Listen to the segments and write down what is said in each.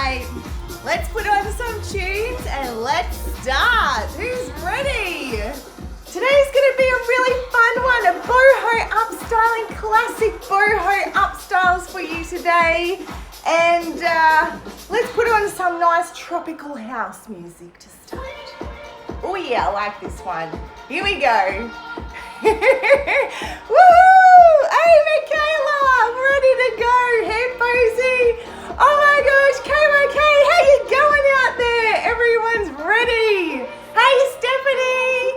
right, let's put on some tunes and let's start. Who's ready? Today's gonna be a really fun one, a BOHO Upstyling, classic BOHO Upstyles for you today. And let's put on some nice tropical house music to start. Oh yeah, I like this one. Here we go. Woohoo! Hey Michaela, I'm ready to go. Hey Posey. Oh my gosh, KYK, how you going out there? Everyone's ready. Hey Stephanie.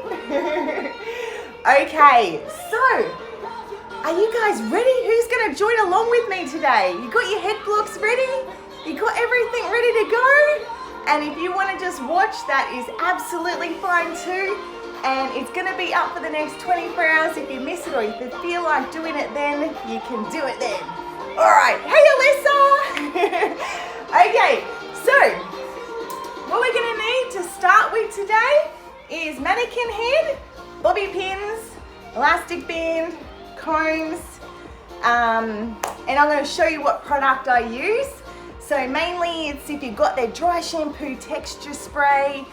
Okay, so are you guys ready? Who's gonna join along with me today? You got your head blocks ready? You got everything ready to go? And if you want to just watch, that is absolutely fine too. And it's going to be up for the next 24 hours if you miss it, or if you feel like doing it then, you can do it then. All right, hey Alyssa! Okay, so what we're going to need to start with today is mannequin head, bobby pins, elastic band, combs, and I'm going to show you what product I use. So mainly it's if you've got their dry shampoo texture spray,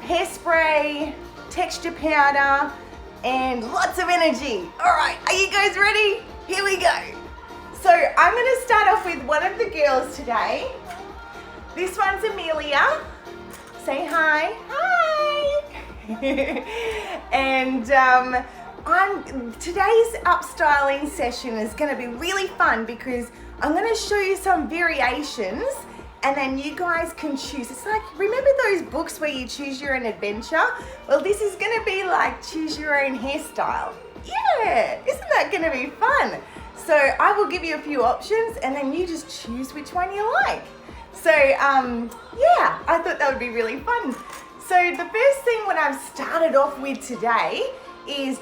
hairspray, texture powder, and lots of energy. All right, are you guys ready? Here we go. So I'm gonna start off with one of the girls today. This one's Amelia. Say hi. Hi. And today's upstyling session is gonna be really fun because I'm gonna show you some variations and then you guys can choose. It's like, remember those books where you choose your own adventure? Well, this is gonna be like choose your own hairstyle. Yeah, isn't that gonna be fun? So I will give you a few options and then you just choose which one you like. So yeah, I thought that would be really fun. So the first thing what I've started off with today is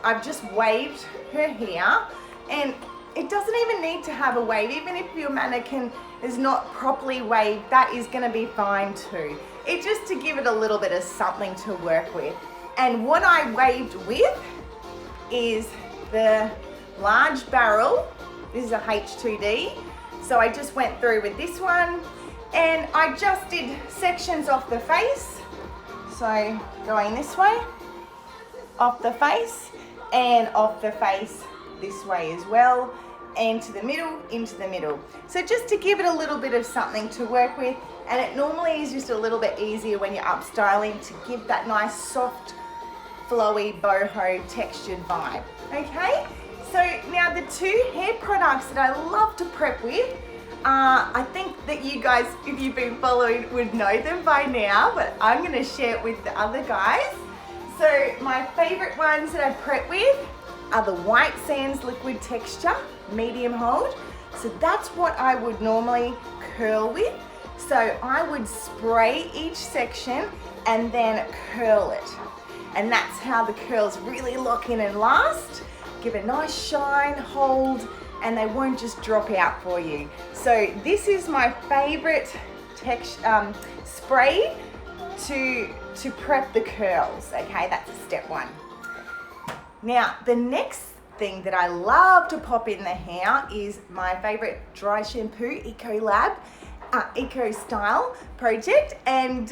I've just waved her hair, and it doesn't even need to have a wave. Even if your mannequin is not properly waved, that is gonna be fine too. It's just to give it a little bit of something to work with. And what I waved with is the large barrel. This is a H2D. So I just went through with this one and I just did sections off the face. So going this way, off the face, and off the face this way as well, and to the middle, into the middle. So just to give it a little bit of something to work with, and it normally is just a little bit easier when you're upstyling to give that nice soft, flowy, boho textured vibe. Okay, so now the two hair products that I love to prep with, I think that you guys, if you've been following, would know them by now, but I'm gonna share it with the other guys. So my favorite ones that I prep with are the White Sands liquid texture, medium hold. So that's what I would normally curl with. So I would spray each section and then curl it. And that's how the curls really lock in and last. Give a nice shine, hold, and they won't just drop out for you. So this is my favorite spray to prep the curls. Okay, that's step one. Now, the next thing that I love to pop in the hair is my favorite dry shampoo, Eco Style project. And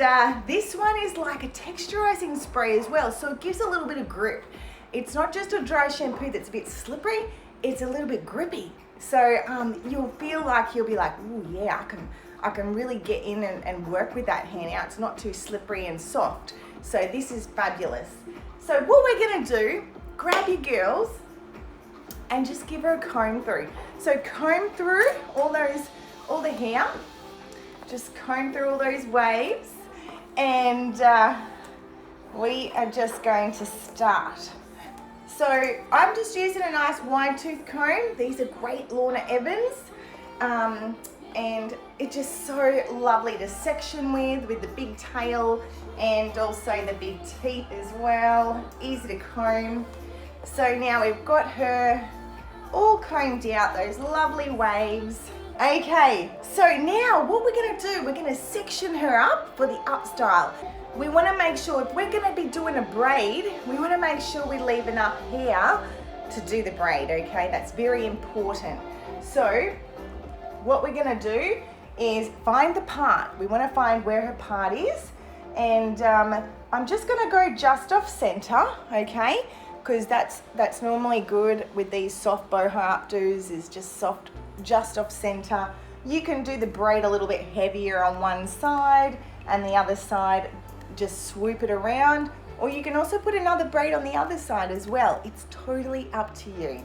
this one is like a texturizing spray as well. So it gives a little bit of grip. It's not just a dry shampoo that's a bit slippery, it's a little bit grippy. So you'll feel like, you'll be like, ooh yeah, I can really get in and work with that hair now. It's not too slippery and soft. So this is fabulous. So what we're gonna do, grab your girls and just give her a comb through. So comb through all the hair, just comb through all those waves, and we are just going to start. So I'm just using a nice wide tooth comb. These are great Lorna Evans. And it's just so lovely to section with the big tail and also the big teeth as well. Easy to comb. So now we've got her all combed out, those lovely waves. Okay, so now what we're gonna do, we're gonna section her up for the upstyle. We wanna make sure, if we're gonna be doing a braid, we wanna make sure we leave enough hair to do the braid, okay? That's very important. So what we're gonna do is find the part. We want to find where her part is. And I'm just going to go just off center, okay? Because that's normally good with these soft boho updos, is just off center. You can do the braid a little bit heavier on one side and the other side just swoop it around, or you can also put another braid on the other side as well. It's totally up to you.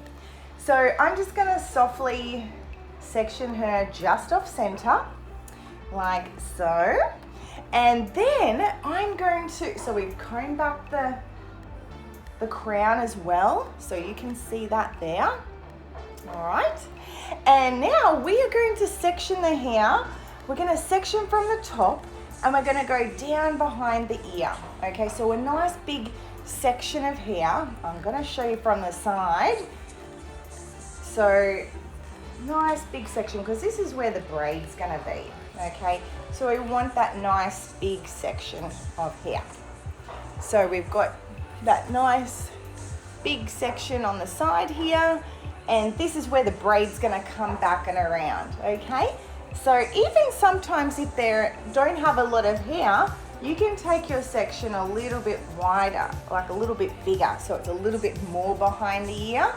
So I'm just going to softly section her just off center like so, and then I'm going to, so we've combed back the crown as well, so you can see that there. All right, and now we are going to section the hair. We're going to section from the top and we're going to go down behind the ear. Okay, so a nice big section of hair. I'm going to show you from the side. So nice big section, because this is where the braid's going to be. Okay, so we want that nice big section of hair. So we've got that nice big section on the side here, and this is where the braid's going to come back and around. Okay, so even sometimes if they don't have a lot of hair, you can take your section a little bit wider, like a little bit bigger, so it's a little bit more behind the ear,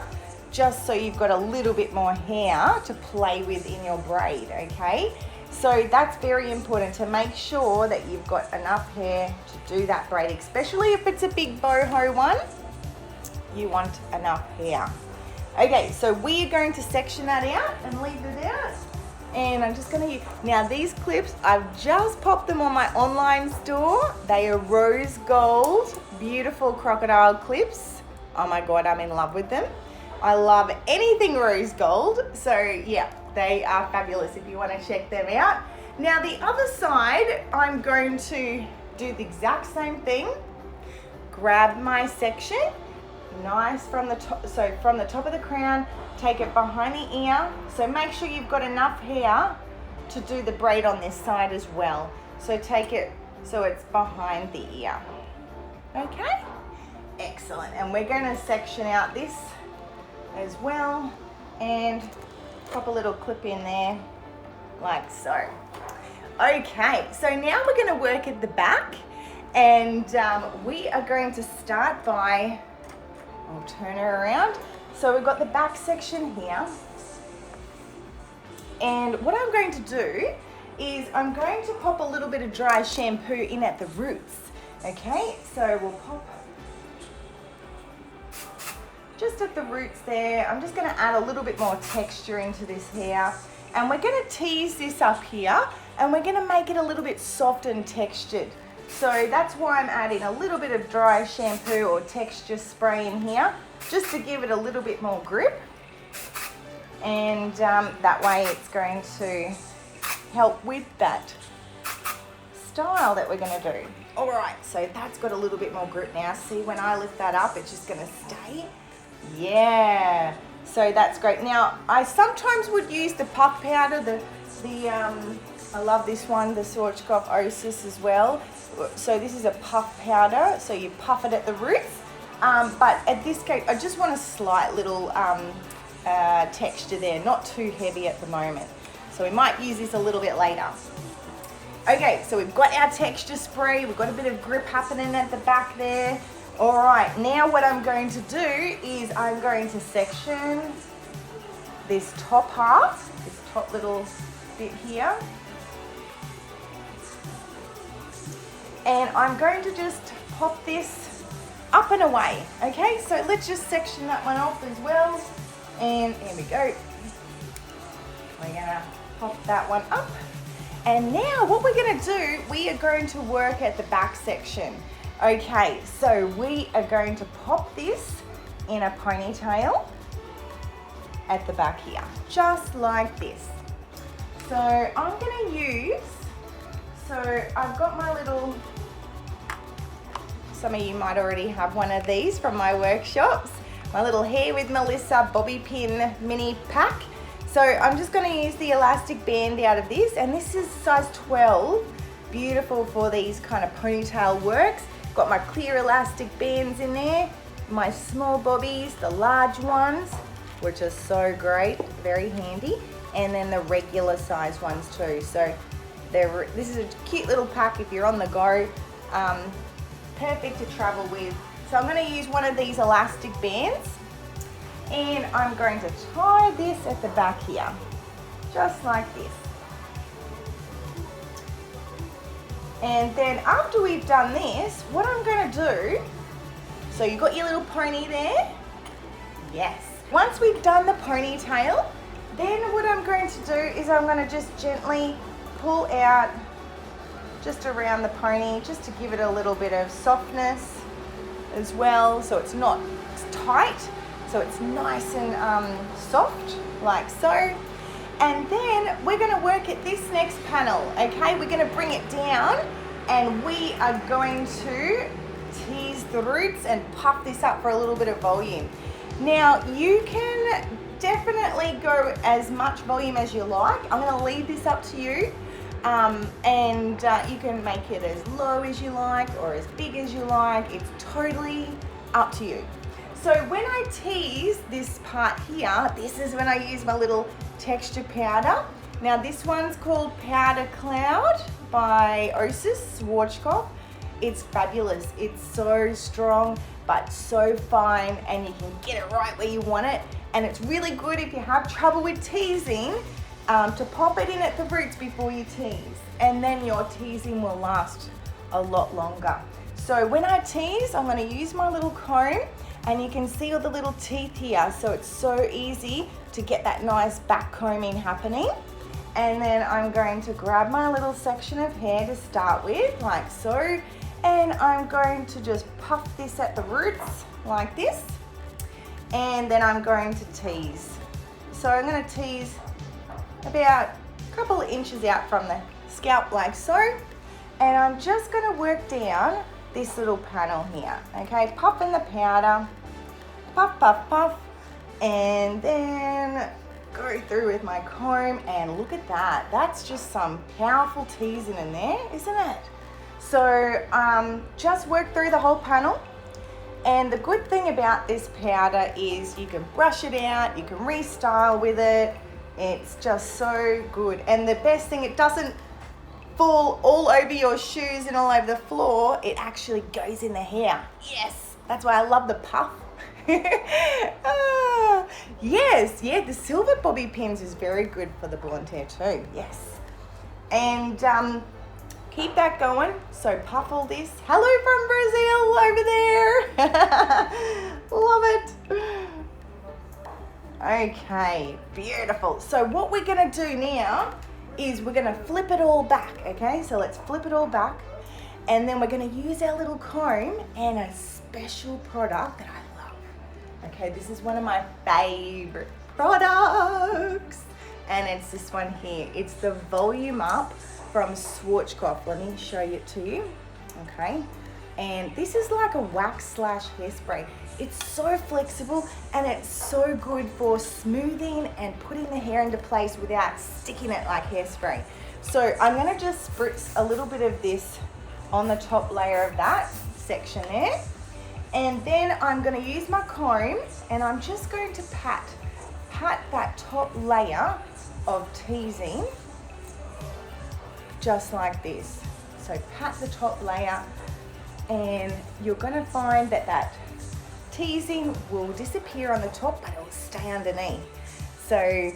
just so you've got a little bit more hair to play with in your braid. Okay, so that's very important, to make sure that you've got enough hair to do that braid, especially if it's a big boho one. You want enough hair. Okay, so we are going to section that out and leave it out. And I'm just going to, now these clips, I've just popped them on my online store. They are rose gold, beautiful crocodile clips. Oh my God, I'm in love with them. I love anything rose gold. So yeah, they are fabulous if you want to check them out. Now the other side, I'm going to do the exact same thing. Grab my section, nice from the top, so from the top of the crown, take it behind the ear. So make sure you've got enough hair to do the braid on this side as well. So take it so it's behind the ear. Okay, excellent. And we're going to section out this as well and pop a little clip in there like so. Okay, so now we're going to work at the back, and we are going to start by, I'll turn her around. So we've got the back section here, and what I'm going to do is I'm going to pop a little bit of dry shampoo in at the roots. Okay, so we'll pop just at the roots there. I'm just going to add a little bit more texture into this hair, and we're going to tease this up here, and we're going to make it a little bit soft and textured. So that's why I'm adding a little bit of dry shampoo or texture spray in here, just to give it a little bit more grip, and that way it's going to help with that style that we're going to do. All right, so that's got a little bit more grip now. See, when I lift that up, it's just going to stay. Yeah, so that's great. Now I sometimes would use the puff powder, I love this one, the Swatchkopf Osis as well. So this is a puff powder, so you puff it at the roots. But at this case, I just want a slight little texture there, not too heavy at the moment. So we might use this a little bit later. Okay, so we've got our texture spray, we've got a bit of grip happening at the back there. All right, now what I'm going to do is I'm going to section this top half, this top little bit here. And I'm going to just pop this up and away. Okay, so let's just section that one off as well. And here we go. We're gonna pop that one up. And now what we're gonna do, we are going to work at the back section. Okay, so we are going to pop this in a ponytail at the back here, just like this. So I'm gonna use, so I've got my little, some of you might already have one of these from my workshops, my little Hair with Melissa bobby pin mini pack. So I'm just going to use the elastic band out of this, and this is size 12, beautiful for these kind of ponytail works. Got my clear elastic bands in there, my small bobbies, the large ones, which are so great, very handy. and then the regular size ones too. So this is a cute little pack if you're on the go. Perfect to travel with. So I'm going to use one of these elastic bands, and I'm going to tie this at the back here, just like this. And then after we've done this, what I'm going to do, so you've got your little pony there. Yes. Once we've done the ponytail, then what I'm going to do is I'm going to just gently pull out just around the pony, just to give it a little bit of softness as well, so it's not tight, so it's nice and soft, like so. And then we're going to work at this next panel, okay? We're going to bring it down, and we are going to tease the roots and puff this up for a little bit of volume. Now, you can definitely go as much volume as you like. I'm going to leave this up to you. And you can make it as low as you like or as big as you like. It's totally up to you. So when I tease this part here, this is when I use my little texture powder. Now this one's called Powder Cloud by Osis Schwarzkopf. It's fabulous. It's so strong but so fine, and you can get it right where you want it. And it's really good if you have trouble with teasing, to pop it in at the roots before you tease, and then your teasing will last a lot longer. So when I tease, I'm going to use my little comb, and you can see all the little teeth here, so it's so easy to get that nice back combing happening. And then I'm going to grab my little section of hair to start with, like so, and I'm going to just puff this at the roots like this, and then I'm going to tease. So I'm going to tease about a couple of inches out from the scalp like so, and I'm just going to work down this little panel here, okay? Puffing the powder, puff, puff, puff, and then go through with my comb, and look at that. That's just some powerful teasing in there, isn't it? So just work through the whole panel. And the good thing about this powder is you can brush it out, you can restyle with it. It's just so good. And the best thing, it doesn't fall all over your shoes and all over the floor. It actually goes in the hair. Yes, that's why I love the puff. Yes, yeah, the silver bobby pins is very good for the blonde hair too. Yes. And keep that going. So puff all this. Hello from Brazil over there. Love it. Okay, beautiful. So what we're going to do now is we're going to flip it all back, okay? So let's flip it all back, and then we're going to use our little comb and a special product that I love. Okay, this is one of my favorite products, and it's this one here. It's the Volume Up from Schwarzkopf. Let me show it to you, okay? And this is like a wax slash hairspray. It's so flexible, and it's so good for smoothing and putting the hair into place without sticking it like hairspray. So I'm gonna just spritz a little bit of this on the top layer of that section there. And then I'm gonna use my comb, and I'm just going to pat that top layer of teasing just like this. So pat the top layer, and you're gonna find that teasing will disappear on the top, but it will stay underneath. So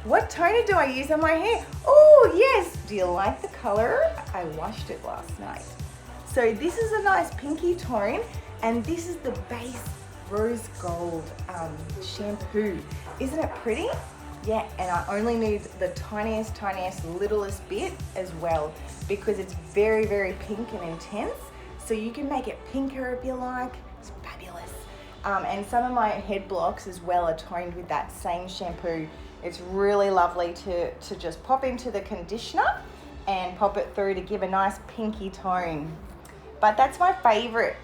what toner do I use on my hair? Oh yes, do you like the color? I washed it last night. So this is a nice pinky tone, and this is the base rose gold shampoo. Isn't it pretty? Yeah, and I only need the tiniest, littlest bit as well, because it's very, very pink and intense. So you can make it pinker if you like. It's fabulous. And some of my head blocks as well are toned with that same shampoo. It's really lovely to just pop into the conditioner and pop it through to give a nice pinky tone. But that's my favorite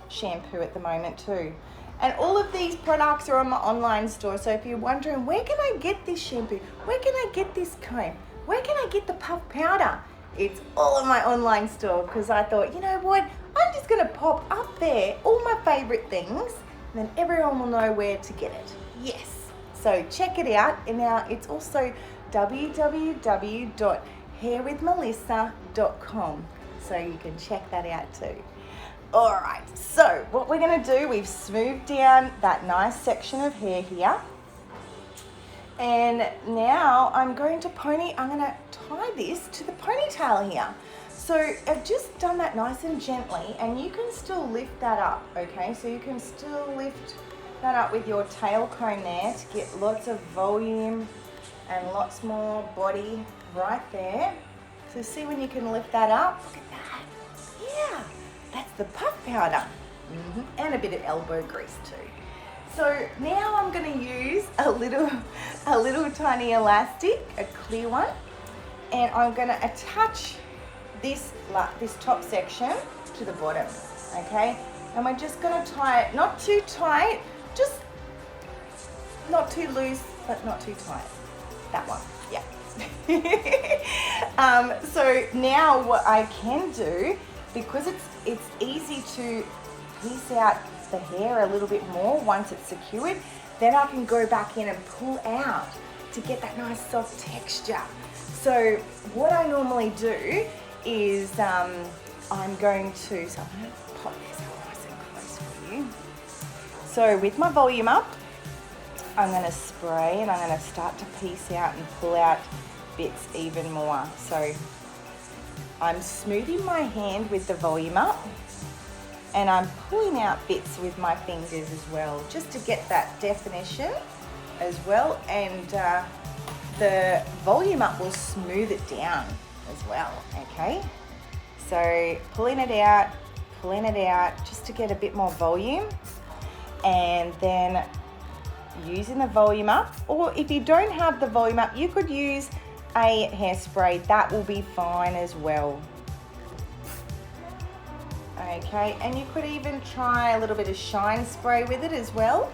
shampoo at the moment too. And all of these products are on my online store. So if you're wondering, where can I get this shampoo? Where can I get this comb? Where can I get the puff powder? It's all in my online store, because I thought, you know what? I'm just going to pop up there all my favorite things, and then everyone will know where to get it. Yes. So check it out. And now it's also www.hairwithmelissa.com. So you can check that out too. All right, so what we're gonna do, we've smoothed down that nice section of hair here. And now I'm going to tie this to the ponytail here. So I've just done that nice and gently, and you can still lift that up, okay? So you can still lift that up with your tail comb there to get lots of volume and lots more body right there. So see when you can lift that up? Look at that. Yeah, that's the puff powder. And a bit of elbow grease too. So now I'm going to use a little tiny elastic, a clear one, and I'm going to attach this top section to the bottom, okay? And we're just going to tie it, not too tight, just not too loose, but not too tight. That one, yeah. So now what I can do, because it's easy to piece out the hair a little bit more once it's secured, then I can go back in and pull out to get that nice soft texture. So what I normally do is I'm going to pop this nice and close for you. So with my volume up, I'm going to spray and I'm going to start to piece out and pull out bits even more. So I'm smoothing my hand with the volume up, and I'm pulling out bits with my fingers as well, just to get that definition as well. And the volume up will smooth it down as well, okay? So pulling it out, just to get a bit more volume. And then using the volume up, or if you don't have the volume up, you could use a hairspray. That will be fine as well. Okay, and you could even try a little bit of shine spray with it as well.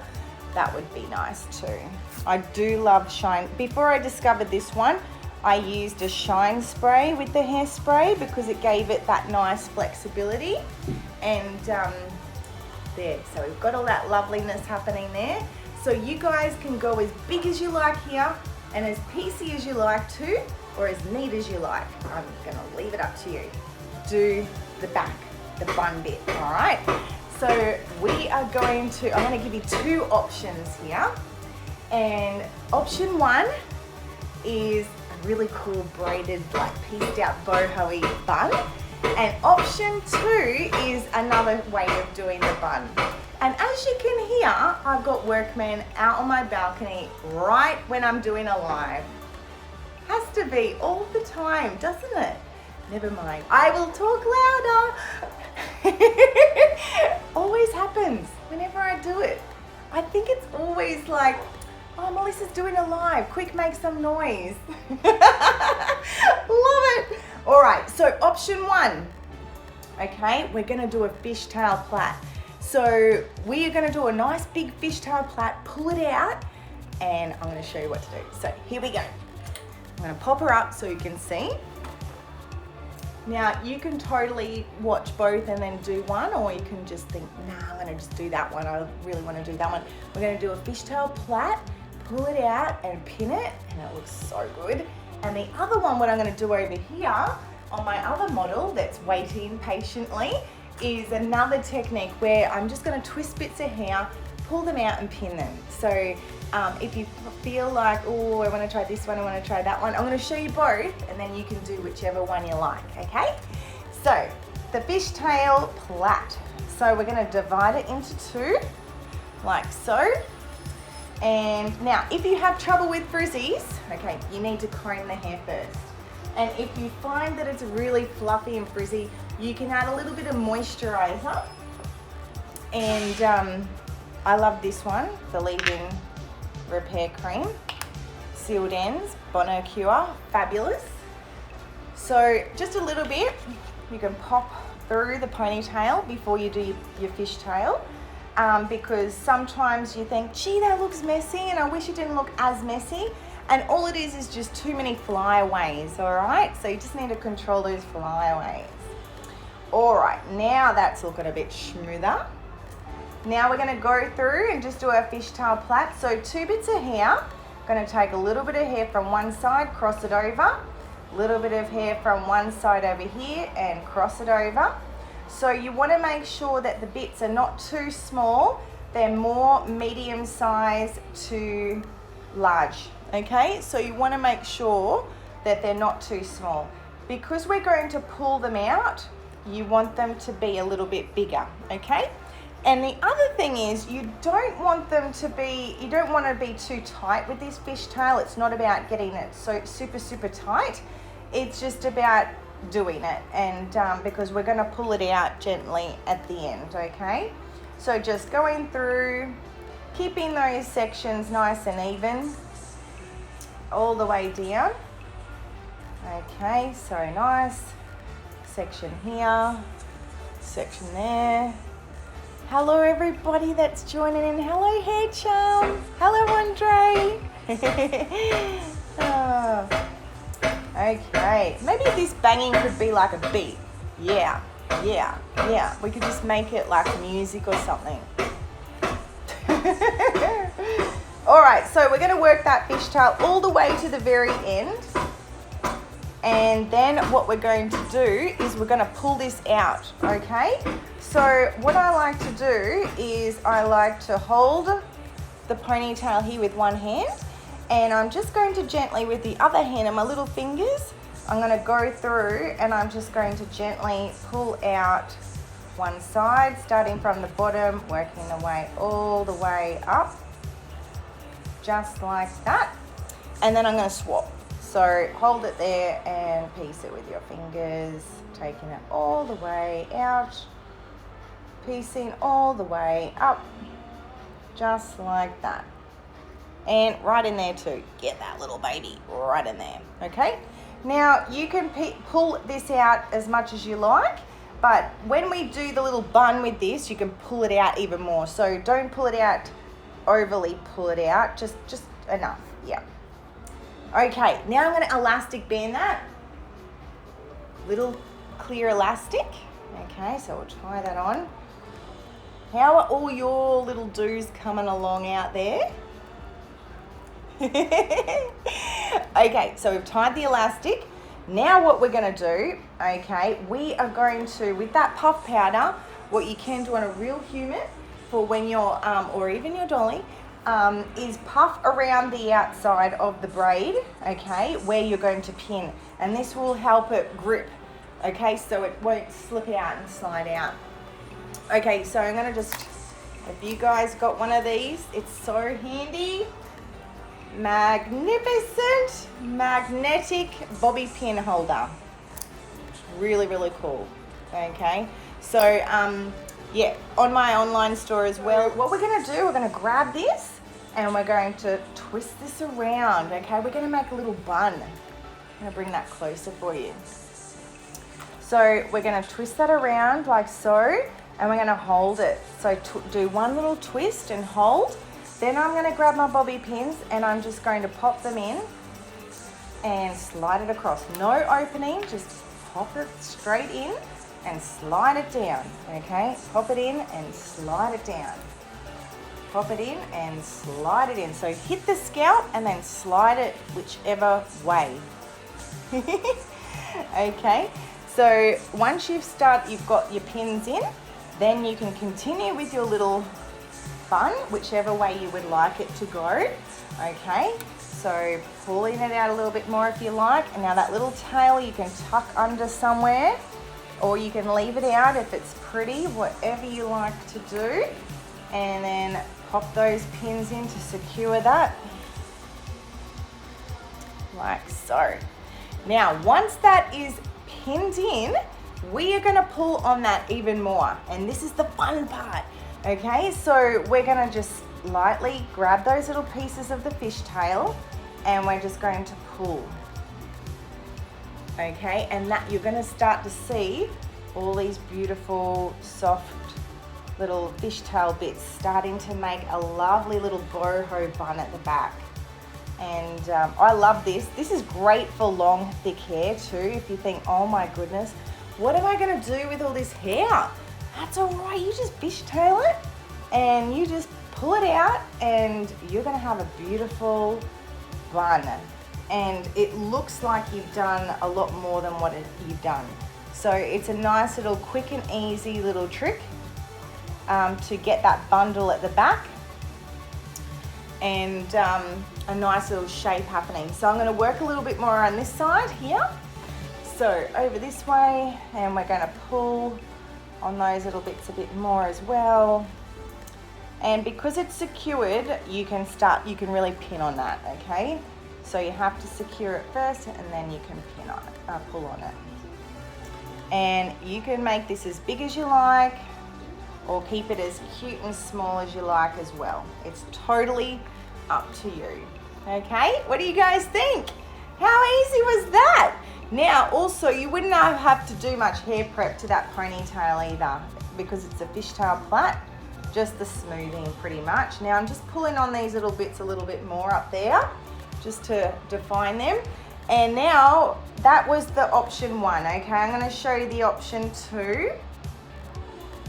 That would be nice too. I do love shine. Before I discovered this one, I used a shine spray with the hairspray because it gave it that nice flexibility. And there, so we've got all that loveliness happening there. So you guys can go as big as you like here and as piecey as you like too, or as neat as you like. I'm gonna leave it up to you. Do the back, the bun bit, all right? So we are I'm gonna give you two options here. And option one is a really cool braided, like pieced out boho bun. And option two is another way of doing the bun. And as you can hear, I've got workmen out on my balcony right when I'm doing a live. Has to be all the time, doesn't it? Never mind, I will talk louder. Always happens whenever I do it. I think it's always like, oh, Melissa's doing a live, quick, make some noise. Love it. All right, so option one, okay, we're gonna do a fishtail plait. So we are gonna do a nice big fishtail plait, pull it out, and I'm gonna show you what to do. So here we go. I'm gonna pop her up so you can see. Now you can totally watch both and then do one, or you can just think, nah, I'm gonna just do that one. I really wanna do that one. We're gonna do a fishtail plait, pull it out and pin it, and it looks so good. And the other one, what I'm gonna do over here on my other model that's waiting patiently, is another technique where I'm just gonna twist bits of hair, pull them out and pin them. So if you feel like, oh, I wanna try this one, I wanna try that one, I'm gonna show you both and then you can do whichever one you like, okay? So the fishtail plait. So we're gonna divide it into two, like so. And now, if you have trouble with frizzies, okay, you need to comb the hair first. And if you find that it's really fluffy and frizzy, you can add a little bit of moisturizer. And I love this one, the Leave-In Repair Cream. Sealed ends, Bono Cure, fabulous. So just a little bit, you can pop through the ponytail before you do your fishtail. Because sometimes you think, gee, that looks messy and I wish it didn't look as messy. And all it is just too many flyaways, all right? So you just need to control those flyaways. All right, now that's looking a bit smoother. Now we're going to go through and just do our fishtail plait. So 2 bits of hair. I'm going to take a little bit of hair from one side, cross it over. A little bit of hair from one side over here and cross it over. So you want to make sure that the bits are not too small. They're more medium size to large. Okay, so you want to make sure that they're not too small. Because we're going to pull them out, you want them to be a little bit bigger, okay? And the other thing is you don't want to be too tight with this fishtail. It's not about getting it so super tight. It's just about doing it, and because we're going to pull it out gently at the end, okay? So just going through, keeping those sections nice and even all the way down. Okay, so nice. Section here, section there. Hello everybody that's joining in. Hello Hair Charm. Hello Andre. Oh. Okay, maybe this banging could be like a beat. Yeah. We could just make it like music or something. All right, so we're going to work that fishtail all the way to the very end. And then what we're going to do is we're going to pull this out, okay? So what I like to do is I like to hold the ponytail here with one hand, and I'm just going to gently with the other hand and my little fingers, I'm going to go through and I'm just going to gently pull out one side, starting from the bottom, working the way all the way up, just like that. And then I'm going to swap. So hold it there and piece it with your fingers, taking it all the way out, piecing all the way up, just like that. And right in there too. Get that little baby right in there, okay? Now you can pull this out as much as you like, but when we do the little bun with this, you can pull it out even more. So don't pull it out, overly pull it out, just enough, yeah. Okay, now I'm going to elastic band that. Little clear elastic. Okay, so we'll tie that on. How are all your little do's coming along out there? Okay, so we've tied the elastic. Now what we're going to do, okay, we are going to, with that puff powder, what you can do on a real human for when you're, or even your dolly, is puff around the outside of the braid, okay, where you're going to pin, and this will help it grip, okay, so it won't slip out and slide out. Okay, so I'm going to just, if you guys got one of these, it's so handy. Magnificent magnetic bobby pin holder. Really cool. Okay, so yeah, on my online store as well, what we're going to do, we're going to grab this and we're going to twist this around. Okay, we're going to make a little bun. I'm going to bring that closer for you. So we're going to twist that around like so, and we're going to hold it. So do one little twist and hold. Then I'm going to grab my bobby pins and I'm just going to pop them in and slide it across. No opening, just pop it straight in and slide it down. Okay, pop it in and slide it down. Pop it in and slide it in. So hit the scalp and then slide it whichever way. Okay, so once you've got your pins in, then you can continue with your little bun, whichever way you would like it to go. Okay, so pulling it out a little bit more if you like, and now that little tail you can tuck under somewhere, or you can leave it out if it's pretty, whatever you like to do, and then pop those pins in to secure that, like so. Now once that is pinned in, we are going to pull on that even more, and this is the fun part. Okay, so we're going to just lightly grab those little pieces of the fishtail and we're just going to pull. Okay, and that you're going to start to see all these beautiful soft little fishtail bits starting to make a lovely little boho bun at the back. And I love this. This is great for long, thick hair too. If you think, oh my goodness, what am I going to do with all this hair? That's all right. You just fishtail it and you just pull it out and you're gonna have a beautiful bun. And it looks like you've done a lot more than what you've done. So it's a nice little quick and easy little trick to get that bundle at the back and a nice little shape happening. So I'm going to work a little bit more on this side here. So over this way, and we're going to pull on those little bits a bit more as well. And because it's secured, you can really pin on that, okay? So you have to secure it first and then you can pin on it, pull on it. And you can make this as big as you like or keep it as cute and small as you like as well. It's totally up to you. Okay, what do you guys think? How easy was that? Now also you wouldn't have to do much hair prep to that ponytail either because it's a fishtail plait, just the smoothing pretty much. Now I'm just pulling on these little bits a little bit more up there just to define them. And now that was the option 1, okay? I'm gonna show you the option 2.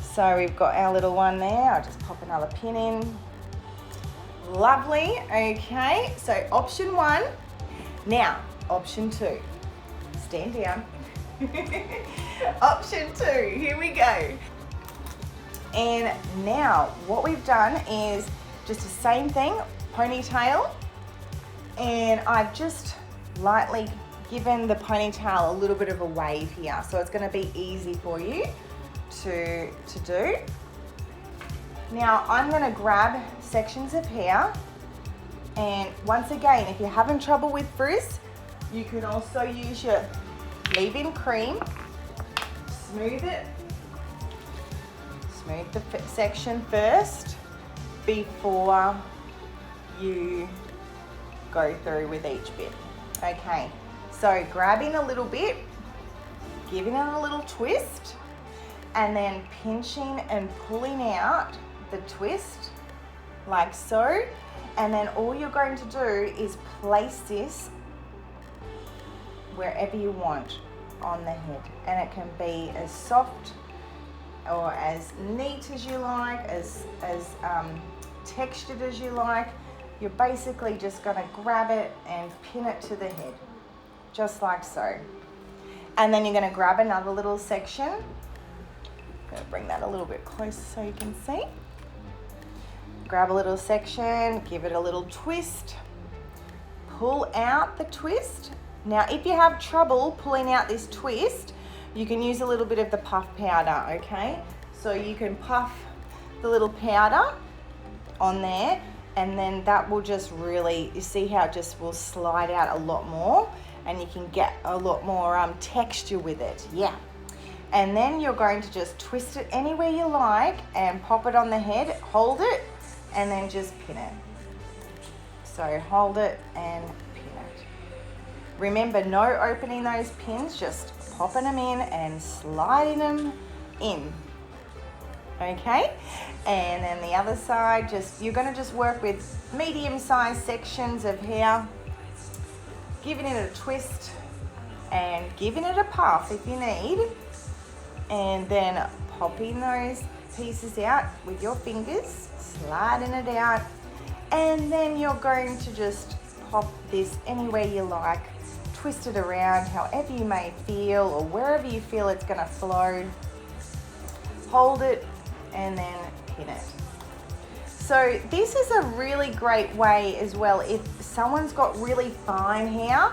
So we've got our little one there. I'll just pop another pin in. Lovely, okay. So option 1. Now, option 2. Stand down. Option 2, here we go. And now what we've done is just the same thing, ponytail. And I've just lightly given the ponytail a little bit of a wave here. So it's gonna be easy for you to do. Now I'm gonna grab sections of hair, and once again, if you're having trouble with frizz, you can also use your leave-in cream, smooth it, smooth the section first before you go through with each bit. Okay, so grabbing a little bit, giving it a little twist, and then pinching and pulling out the twist like so. And then all you're going to do is place this wherever you want on the head. And it can be as soft or as neat as you like, as textured as you like. You're basically just going to grab it and pin it to the head, just like so. And then you're going to grab another little section. I'm going to bring that a little bit closer so you can see. Grab a little section, give it a little twist, pull out the twist. Now, if you have trouble pulling out this twist, you can use a little bit of the puff powder, okay? So you can puff the little powder on there, and then that will just really, you see how it just will slide out a lot more, and you can get a lot more texture with it, yeah. And then you're going to just twist it anywhere you like and pop it on the head, hold it, and then just pin it. So hold it and pin it. Remember, no opening those pins, just popping them in and sliding them in. Okay, and then the other side, you're going to just work with medium-sized sections of hair, giving it a twist and giving it a puff if you need, and then popping those pieces out with your fingers, sliding it out, and then you're going to just pop this anywhere you like, twist it around however you may feel or wherever you feel it's going to flow, hold it, and then pin it. So this is a really great way as well if someone's got really fine hair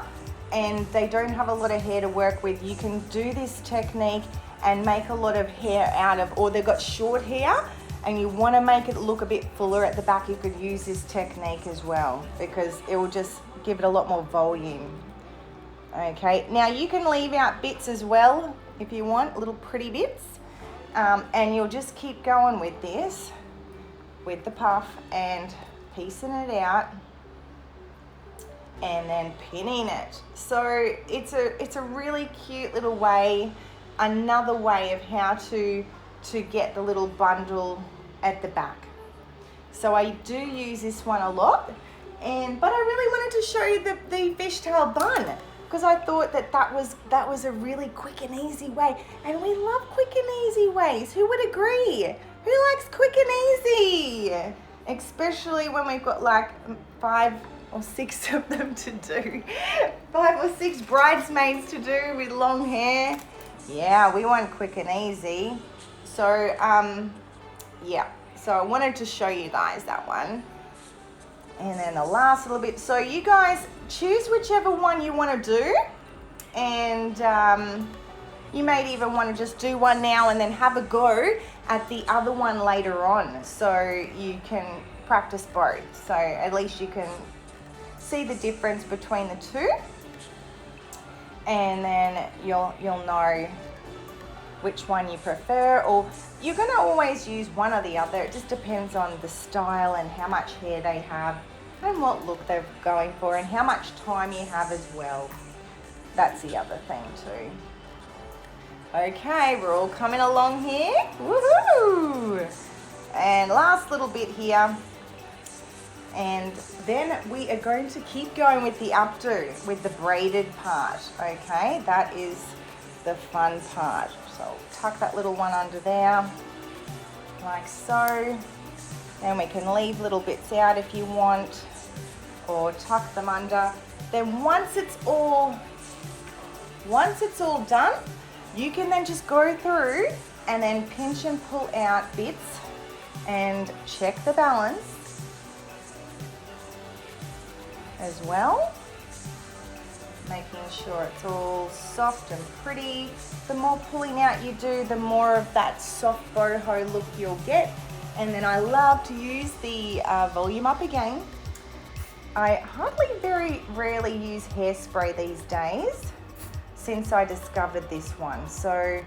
and they don't have a lot of hair to work with. You can do this technique and make a lot of hair out of, or they've got short hair and you want to make it look a bit fuller at the back, you could use this technique as well because it will just give it a lot more volume. Okay, now you can leave out bits as well if you want, little pretty bits. And you'll just keep going with this, with the puff and piecing it out and then pinning it. So it's a really cute little way, another way of how to get the little bundle at the back. So I do use this one a lot, but I really wanted to show you the fishtail bun, because I thought that was a really quick and easy way, and we love quick and easy ways. Who would agree? Who likes quick and easy? Especially when we've got like 5 or 6 of them to do. 5 or 6 bridesmaids to do with long hair. Yeah, we want quick and easy. So, yeah. So I wanted to show you guys that one. And then the last little bit. So you guys choose whichever one you want to do. And you may even want to just do one now and then have a go at the other one later on. So you can practice both. So at least you can see the difference between the two. And then you'll know which one you prefer, or you're going to always use one or the other. It just depends on the style and how much hair they have and what look they're going for and how much time you have as well. That's the other thing too. Okay, we're all coming along here. Woohoo! And last little bit here. And then we are going to keep going with the updo, with the braided part. Okay, that is the fun part. So I'll tuck that little one under there, like so. And we can leave little bits out if you want, or tuck them under. Then once it's all done, you can then just go through and then pinch and pull out bits and check the balance as well. Making sure it's all soft and pretty. The more pulling out you do, the more of that soft boho look you'll get. And then I love to use the volume up again. I very rarely use hairspray these days since I discovered this one. So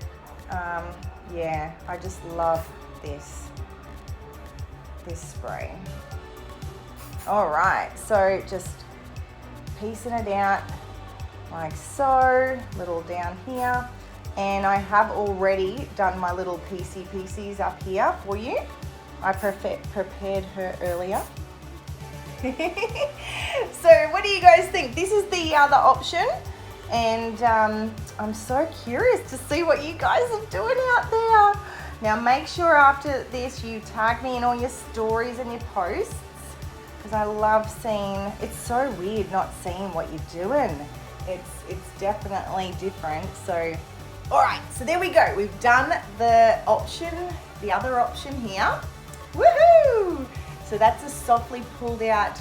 yeah, I just love this spray. All right, so just piecing it out like so, little down here. And I have already done my little piecey pieces up here for you. I prepared her earlier. So what do you guys think? This is the other option. And I'm so curious to see what you guys are doing out there. Now make sure after this you tag me in all your stories and your posts, because I love seeing, it's so weird not seeing what you're doing. It's definitely different. So, all right, so there we go. We've done the other option here. Woohoo! So that's a softly pulled out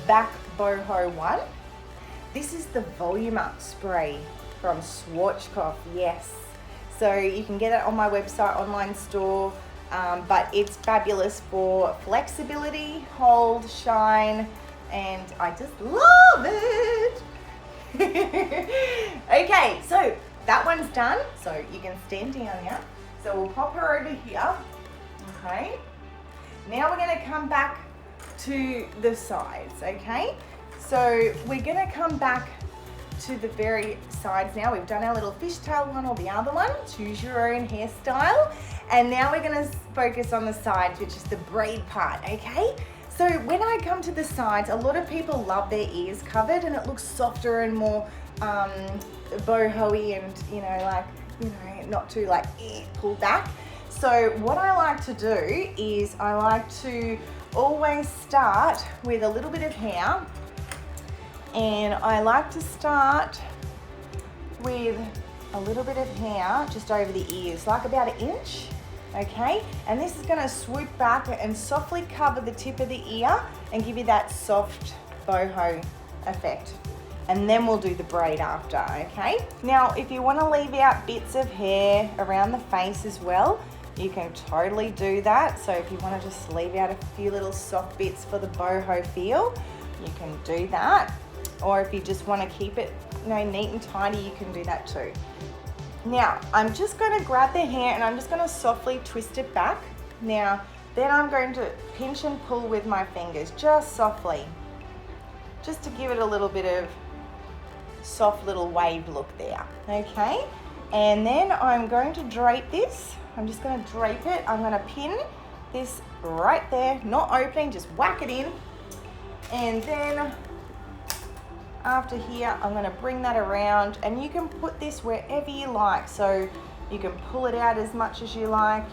back boho one. This is the volume up spray from Schwarzkopf, yes. So you can get it on my website, online store, but it's fabulous for flexibility, hold, shine, and I just love it. Okay, so that one's done. So you can stand down now. So we'll pop her over here. Okay. Now we're going to come back to the sides, okay? So we're going to come back to the very sides now. We've done our little fishtail one or the other one. Choose your own hairstyle. And now we're going to focus on the sides, which is the braid part, okay? So when I come to the sides, a lot of people love their ears covered and it looks softer and more boho-y and, not too like pulled back. So what I like to do is I like to always start with a little bit of hair, and I like to start with a little bit of hair just over the ears, like about 1 inch. Okay, and this is going to swoop back and softly cover the tip of the ear and give you that soft boho effect. And then we'll do the braid after, okay? Now, if you want to leave out bits of hair around the face as well, you can totally do that. So if you want to just leave out a few little soft bits for the boho feel, you can do that. Or if you just want to keep it, neat and tidy, you can do that too. Now, I'm just going to grab the hair and I'm just going to softly twist it back. Now, then I'm going to pinch and pull with my fingers, just softly, just to give it a little bit of soft little wave look there, okay? And then I'm going to drape this. I'm just going to drape it. I'm going to pin this right there, not opening, just whack it in. And then after here, I'm going to bring that around, and you can put this wherever you like. So You can pull it out as much as you like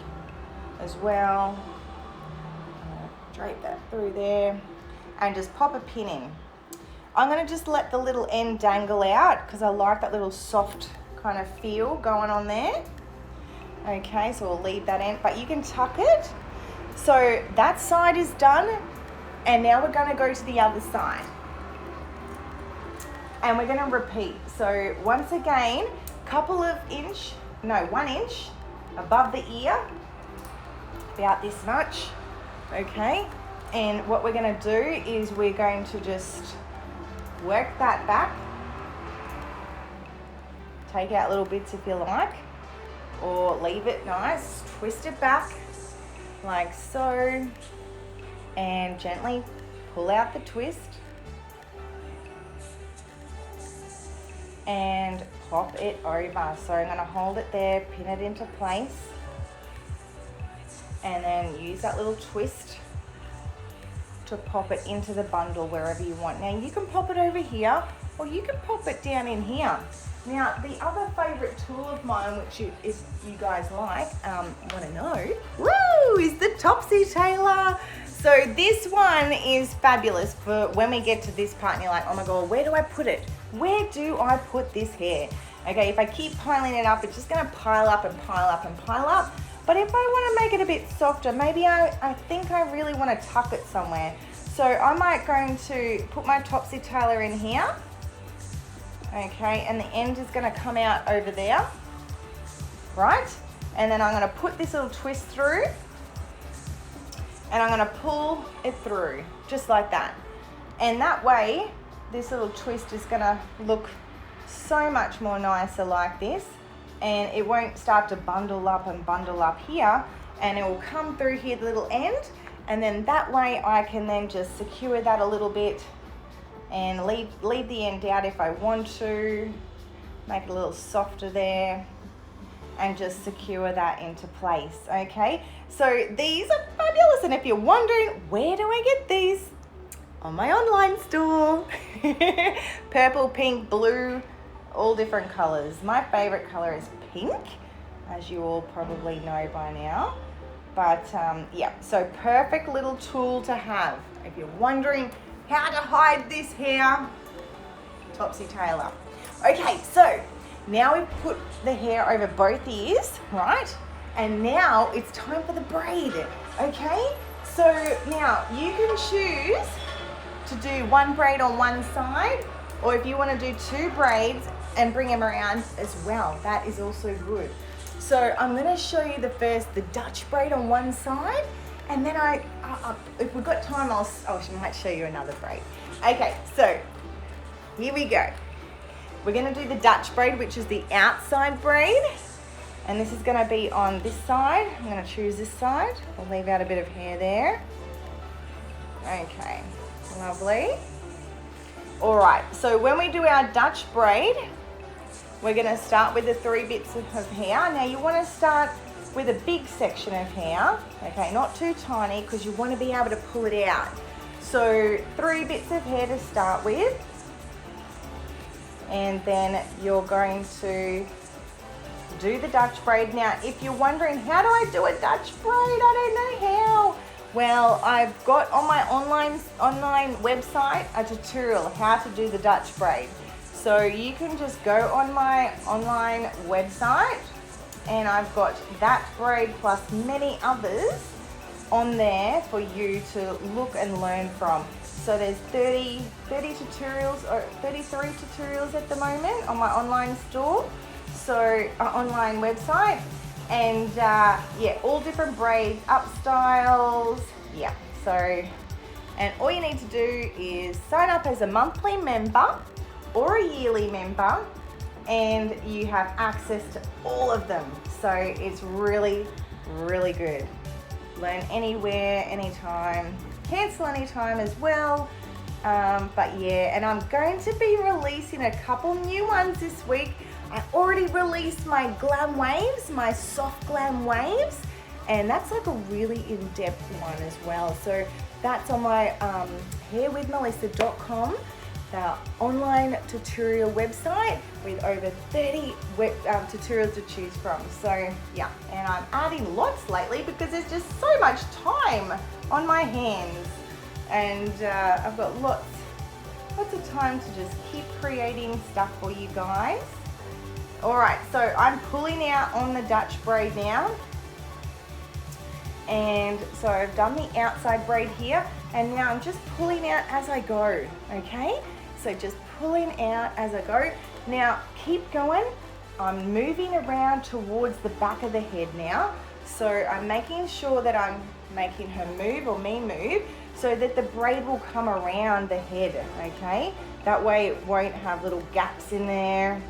as well. Drape that through there and just pop a pin in. I'm going to just let the little end dangle out because I like that little soft kind of feel going on there. Okay, so we'll leave that in, but you can tuck it. So that side is done, and now we're going to go to the other side. And we're going to repeat. So once again, 1 inch above the ear, about this much, okay? And what we're going to do is we're going to just work that back. Take out little bits if you like, or leave it nice. Twist it back like so, and gently pull out the twist and pop it over. So I'm going to hold it there, pin it into place, and then use that little twist to pop it into the bundle wherever you want. Now you can pop it over here, or you can pop it down in here. Now the other favourite tool of mine, which you guys like, want to know, woo, is the Topsy Tailer. So this one is fabulous for when we get to this part and you're like, oh my God, where do I put it? Where do I put this hair? Okay, if I keep piling it up, it's just going to pile up and pile up and pile up. But if I want to make it a bit softer, maybe I think I really want to tuck it somewhere. So I might going to put my Topsy Tailer in here. Okay, and the end is going to come out over there, right? And then I'm going to put this little twist through, and I'm going to pull it through, just like that. And that way, this little twist is going to look so much more nicer like this, and it won't start to bundle up here, and it will come through here, the little end, and then that way I can then just secure that a little bit and leave the end out if I want to, make it a little softer there, and just secure that into place. Okay, so these are fabulous, and if you're wondering where do I get these, on my online store. Purple, pink, blue, all different colors. My favorite color is pink, as you all probably know by now. But yeah, so perfect little tool to have if you're wondering how to hide this hair. Topsy Tailer. Okay, so now we've put the hair over both ears, right? And now it's time for the braid, okay? So now you can choose to do one braid on one side, or if you want to do 2 braids and bring them around as well, that is also good. So I'm going to show you the Dutch braid on one side, and then if we've got time, I might show you another braid. Okay, so here we go. We're going to do the Dutch braid, which is the outside braid, and this is going to be on this side. I'm going to choose this side. I'll leave out a bit of hair there. Okay, lovely. All right, so when we do our Dutch braid, we're going to start with the 3 bits of hair. Now you want to start with a big section of hair, okay, not too tiny, because you want to be able to pull it out. So 3 bits of hair to start with, and then you're going to do the Dutch braid. Now if you're wondering, how do I do a Dutch braid? I don't know how. Well, I've got on my online website a tutorial how to do the Dutch braid. So you can just go on my online website, and I've got that braid plus many others on there for you to look and learn from. So there's 30 tutorials, or 33 tutorials at the moment on my online store, so online website. And yeah, all different braids, Upstyles, yeah. So, and all you need to do is sign up as a monthly member or a yearly member, and you have access to all of them. So it's really, really good. Learn anywhere, anytime, cancel anytime as well. But yeah, and I'm going to be releasing a couple new ones this week. I already released my glam waves, my soft glam waves, and that's like a really in-depth one as well. So that's on my hairwithmelissa.com, the online tutorial website with over 30 tutorials to choose from. So yeah, and I'm adding lots lately because there's just so much time on my hands, and I've got lots of time to just keep creating stuff for you guys. All right, so I'm pulling out on the Dutch braid now. And so I've done the outside braid here, and now I'm just pulling out as I go, okay? So just pulling out as I go. Now keep going. I'm moving around towards the back of the head now. So I'm making sure that I'm making her move or me move so that the braid will come around the head, okay? That way it won't have little gaps in there,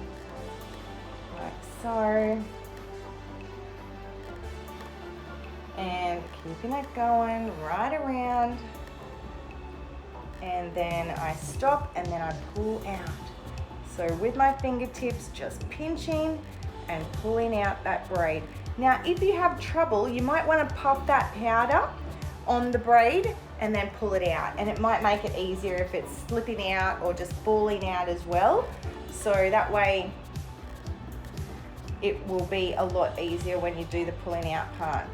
like so. And keeping it going right around, and then I stop and then I pull out. So with my fingertips just pinching and pulling out that braid. Now if you have trouble, you might want to pop that powder on the braid and then pull it out, and it might make it easier if it's slipping out or just falling out as well. So that way it will be a lot easier when you do the pulling out part.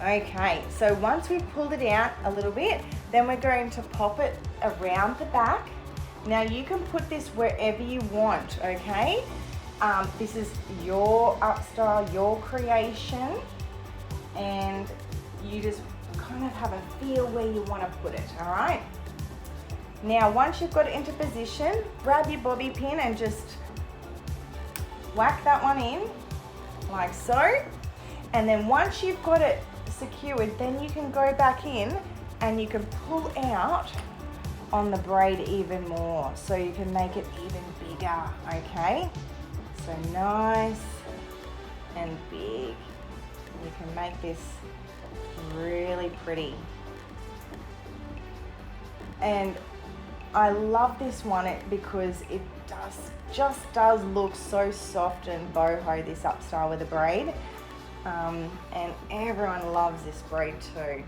Okay, so once we've pulled it out a little bit, then we're going to pop it around the back. Now you can put this wherever you want, okay? This is your Upstyle, your creation, and you just kind of have a feel where you want to put it, all right? Now once you've got it into position, grab your bobby pin and just whack that one in, like so. And then once you've got it secured, then you can go back in and you can pull out on the braid even more, so you can make it even bigger, okay? So nice and big. You can make this really pretty. And I love this one because it just does look so soft and boho, this Upstyle with a braid. And everyone loves this braid too.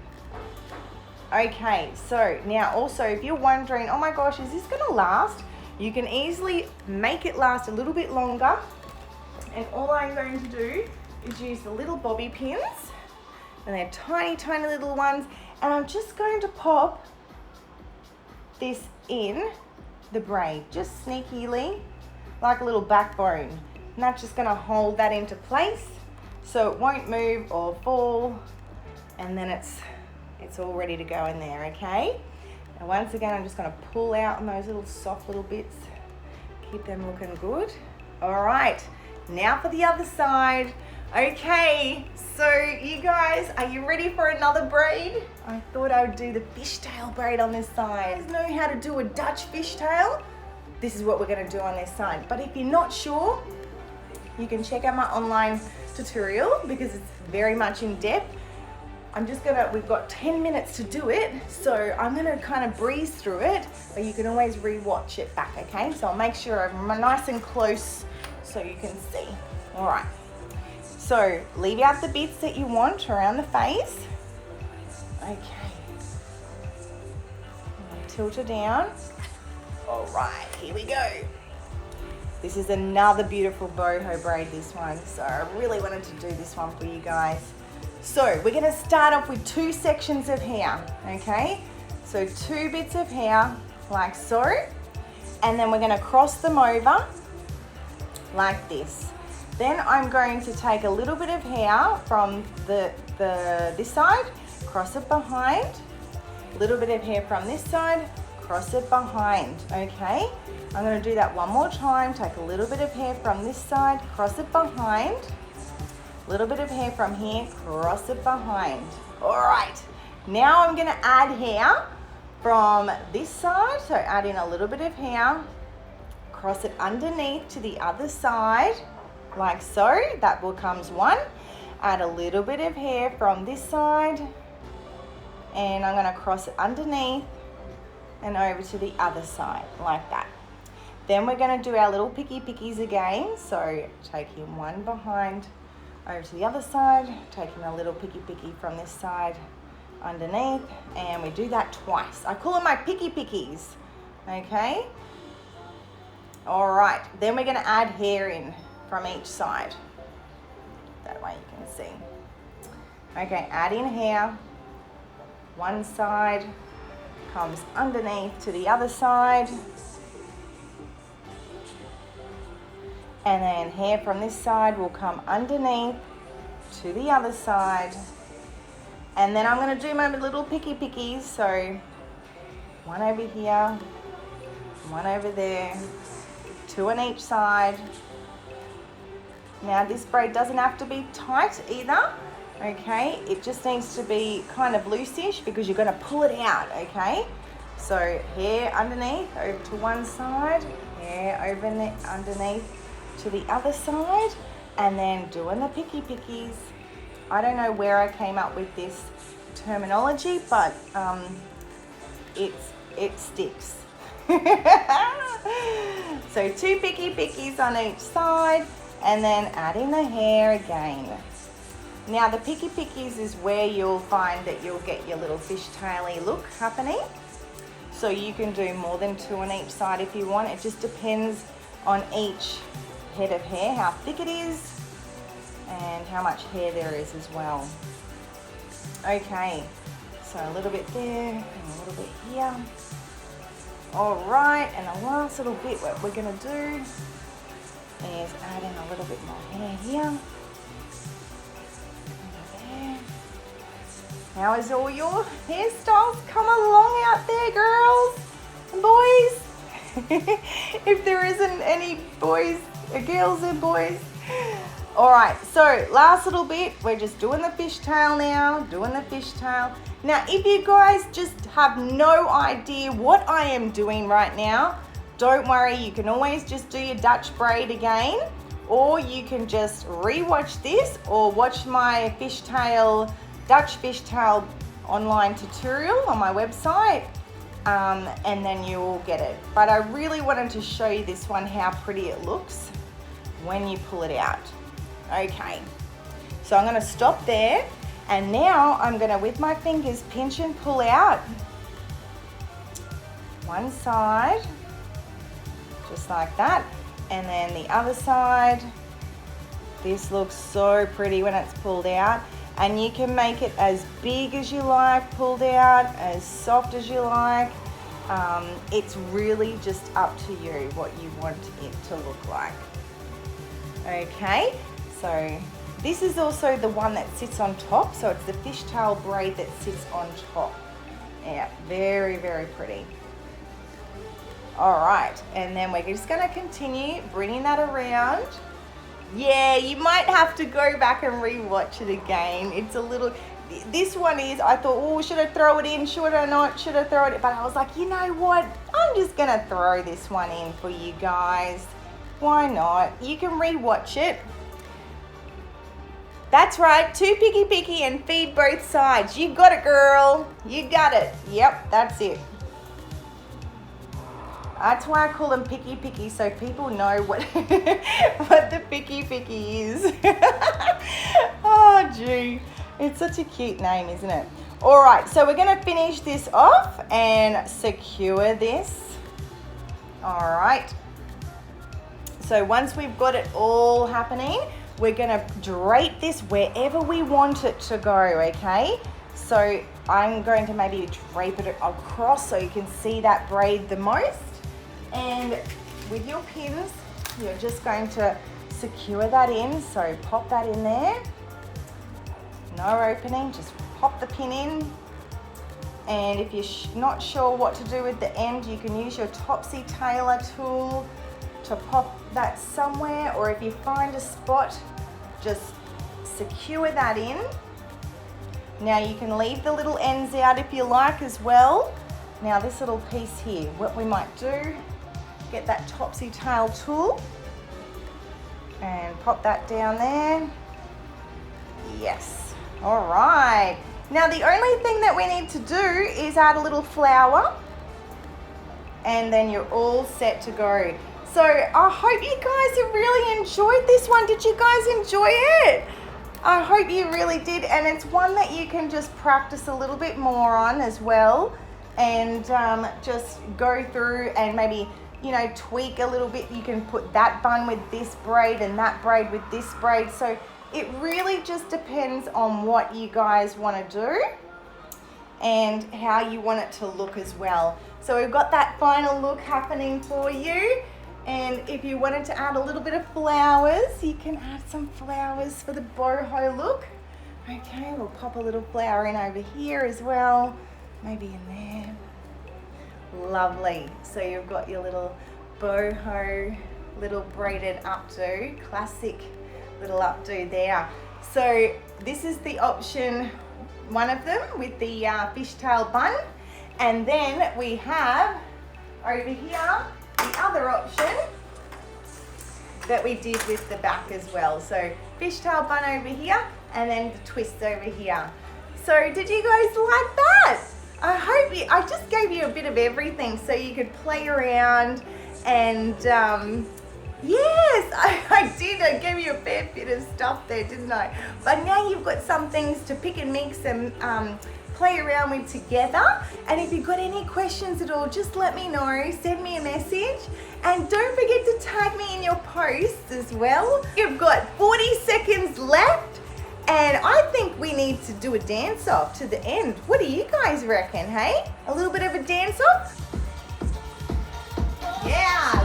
Okay, so now also if you're wondering, oh my gosh, is this gonna last? You can easily make it last a little bit longer. And all I'm going to do is use the little bobby pins, and they're tiny, tiny little ones. And I'm just going to pop this in the braid, just sneakily, like a little backbone. And that's just gonna hold that into place, so it won't move or fall, and then it's all ready to go in there, okay? And once again, I'm just gonna pull out on those little soft little bits, keep them looking good. All right, now for the other side. Okay, so you guys, are you ready for another braid? I thought I would do the fishtail braid on this side. You guys know how to do a Dutch fishtail? This is what we're gonna do on this side. But if you're not sure, you can check out my online tutorial because it's very much in depth. We've got 10 minutes to do it, so I'm gonna kind of breeze through it, but you can always re-watch it back, okay? So I'll make sure I'm nice and close so you can see. All right, so leave out the bits that you want around the face. Okay, tilt it down. All right, here we go. This is another beautiful boho braid, this one, so I really wanted to do this one for you guys. So we're gonna start off with 2 sections of hair, okay? So 2 bits of hair, like so, and then we're gonna cross them over like this. Then I'm going to take a little bit of hair from this side, cross it behind, a little bit of hair from this side, cross it behind, okay? I'm gonna do that one more time. Take a little bit of hair from this side, cross it behind, a little bit of hair from here, cross it behind. All right, now I'm gonna add hair from this side, so add in a little bit of hair, cross it underneath to the other side, like so. That becomes one. Add a little bit of hair from this side, and I'm gonna cross it underneath and over to the other side, like that. Then we're gonna do our little pickies again. So taking one behind, over to the other side, taking a little picky from this side underneath, and we do that twice. I call them my pickies, okay? All right, then we're gonna add hair in from each side. That way you can see. Okay, add in hair. One side comes underneath to the other side. And then hair from this side will come underneath to the other side. And then I'm gonna do my little pickies. So one over here, one over there, two on each side. Now this braid doesn't have to be tight either, okay? It just needs to be kind of loose-ish because you're gonna pull it out, okay? So hair underneath, over to one side, hair over underneath to the other side, and then doing the pickies. I don't know where I came up with this terminology, but it sticks. So two pickies on each side, and then add in the hair again. Now the pickies is where you'll find that you'll get your little fishtail-y look happening. So you can do more than two on each side if you want. It just depends on each head of hair, how thick it is, and how much hair there is as well. Okay, so a little bit there, and a little bit here. All right, and the last little bit, what we're gonna do is add in a little bit more hair here. There. How is all your hairstyles come along out there, girls and boys? If there isn't any boys, girls and boys. All right, so last little bit, we're just doing the fishtail now, doing the fishtail. Now, if you guys just have no idea what I am doing right now, don't worry, you can always just do your Dutch braid again, or you can just re-watch this or watch my fishtail, Dutch fishtail online tutorial on my website, and then you will get it. But I really wanted to show you this one, how pretty it looks when you pull it out. Okay, so I'm gonna stop there, and now I'm gonna, with my fingers, pinch and pull out one side, just like that, and then the other side. This looks so pretty when it's pulled out, and you can make it as big as you like pulled out, as soft as you like. It's really just up to you what you want it to look like. Okay, so this is also the one that sits on top, so it's the fishtail braid that sits on top. Yeah, very, very pretty. All right, and then we're just gonna continue bringing that around. Yeah, you might have to go back and re-watch it again. It's a little, this one is, I thought, oh, should I throw it in? Should I not? Should I throw it in? But I was like, you know what? I'm just gonna throw this one in for you guys. Why not? You can re-watch it. That's right, two picky and feed both sides. You got it, girl. You got it. Yep, that's it. That's why I call them picky, so people know what what the picky is. Oh, gee. It's such a cute name, isn't it? All right, so we're gonna finish this off and secure this. All right. So once we've got it all happening, we're gonna drape this wherever we want it to go, okay? So I'm going to maybe drape it across so you can see that braid the most. And with your pins, you're just going to secure that in. So pop that in there. No opening, just pop the pin in. And if you're not sure what to do with the end, you can use your topsy tailor tool to pop that somewhere, or if you find a spot, just secure that in. Now you can leave the little ends out if you like as well. Now this little piece here, what we might do, get that topsy tail tool and pop that down there. Yes, all right. Now the only thing that we need to do is add a little flower, and then you're all set to go. So I hope you guys have really enjoyed this one. Did you guys enjoy it? I hope you really did, and it's one that you can just practice a little bit more on as well. and just go through and maybe, you know, tweak a little bit. You can put that bun with this braid and that braid with this braid. So it really just depends on what you guys want to do and how you want it to look as well. So we've got that final look happening for you. And if you wanted to add a little bit of flowers, you can add some flowers for the boho look. Okay, we'll pop a little flower in over here as well, maybe in there. Lovely. So you've got your little boho, little braided updo, classic little updo there. So this is the option, one of them with the fishtail bun. And then we have over here the other option that we did with the back as well. So fishtail bun over here and then the twist over here. So did you guys like that? I just gave you a bit of everything so you could play around and yes, I did. I gave you a fair bit of stuff there, didn't I? But now you've got some things to pick and mix and play around with together. And if you've got any questions at all, just let me know. Send me a message. And don't forget to tag me in your posts as well. You've got 40 seconds left. And I think we need to do a dance off to the end. What do you guys reckon, hey? A little bit of a dance off? Yeah.